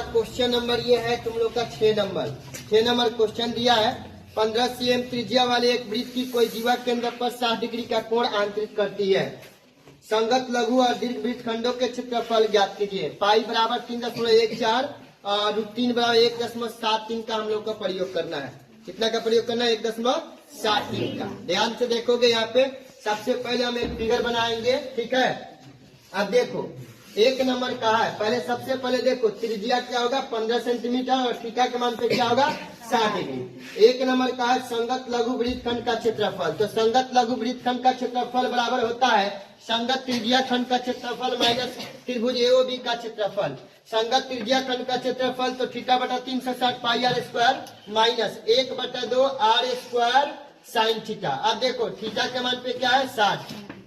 Question number ये है तुम लोग का 6 नंबर क्वेश्चन दिया है। 15 cm त्रिज्या वाले एक वृत्त की कोई जीवा केंद्र पर 60 डिग्री का कोण आंतरिक करती है। संगत लघु और दीर्घ वृत्त खंडों के क्षेत्रफल ज्ञात कीजिए। पाई बराबर 3.14 और √3 बराबर 1.73 का हम लोग का प्रयोग करना है। कितना का प्रयोग करना है? 1.73 का। ध्यान से देखोगे यहाँ पे सबसे पहले हम एक फिगर बनाएंगे, ठीक है। अब देखो 1 नंबर कहा है, पहले सबसे पहले देखो त्रिज्या क्या होगा 15 सेंटीमीटर और थीटा के मान पे क्या होगा 60 डिग्री। 1 नंबर कहा है संगत लघु वृत्त खंड का क्षेत्रफल। तो संगत लघु वृत्त खंड का क्षेत्रफल बराबर होता है संगत त्रिज्या खंड का क्षेत्रफल माइनस त्रिभुज एओबी का क्षेत्रफल। संगत त्रिज्या खंड का क्षेत्रफल तो थीटा बटा 360 pi r square minus 1/2 r square sine theta. अब देखो थीटा के मान पे क्या है 60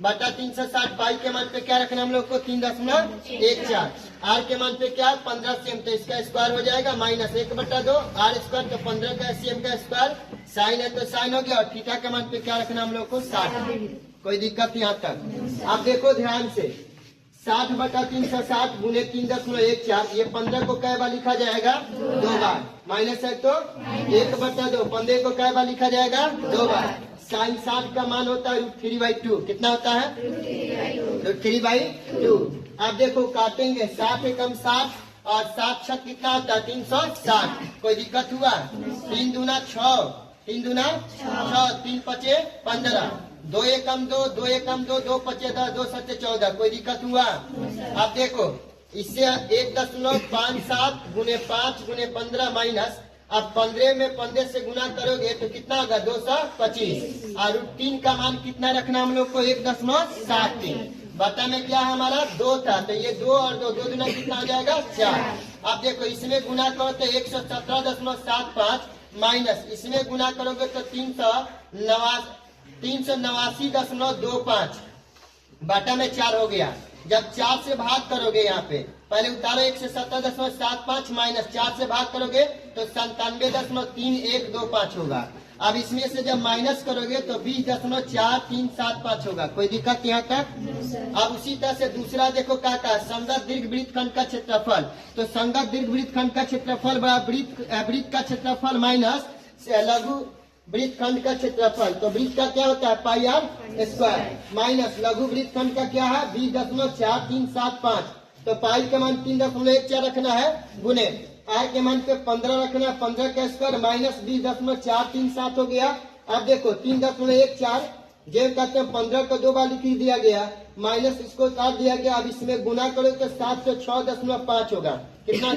बटा 360 पाई के मान पे क्या रखना हम लोग को 3.14। आर के मान पे क्या है 15 cm, तो इसका स्क्वायर हो जाएगा माइनस 1/2 आर स्क्वायर, तो 15 का cm का स्क्वायर। साइन है तो साइन हो गया और थीटा के मान पे क्या रखना हम लोग को 60। कोई दिक्कत यहाँ तक? अब देखो ध्यान से 60 बटा 360 गुने 3.14, ये 15 को कै बार लिखा जाएगा 2 बार। माइनस है तो 1/2, 15 को कै बार लिखा जाएगा 2 बार। साइन 60 का मान होता है √3/2। कितना होता है? √3/2। अब देखो काटेंगे 60 एकम 60 और 7 छक कितना होता है 360। कोई दिक्कत हुआ? 3 दूना 6, 3 दूना 6, 3 पचे 15, 2 एकम 2, 2 एकम 2, 2 पचे 10, 2 सच्चे 14। कोई दिक्कत हुआ? अब देखो इससे 1.57 गुने 5 गुने 15 माइनस, अब 15 में 15 से गुना करोगे तो कितना होगा 225 और √3 का मान कितना रखना हम लोग को 1.73। बता में क्या हमारा 2 था, तो ये 2 और 2 दूना कितना हो जाएगा 4। अब देखो इसमें गुना करो तो 117.75 माइनस इसमें गुना करोगे तो 389.25 बटा में 4 हो गया। जब 4 से भाग करोगे यहाँ पे पहले उतारो 117.75 माइनस 4 से भाग करोगे तो 97.3125 होगा। अब इसमें से जब माइनस करोगे तो 20.4375 होगा। कोई दिक्कत यहाँ तक? अब उसी तरह से दूसरा देखो क्या कहा संगत दीर्घ वृत्त खंड का क्षेत्रफल। तो संगत दीर्घ वृत्त खंड का क्षेत्रफल बराबर वृत्त का क्षेत्रफल माइनस लघु वृत्त खंड का क्षेत्रफल। तो वृत्त का क्या होता है पाई आर स्क्वायर माइनस लघु वृत्त खंड का क्या है 20.4375। तो पाई के मान 3.14 रखना है गुने आर के मान पे 15 रखना है, 15 का स्क्वायर माइनस 20.437 हो गया। अब देखो 3.14 जेब कहते हैं 15 को 2 बार लिख दिया गया माइनस इसको काट दिया गया। अब इसमें गुना करो तो 706.5 होगा। कितना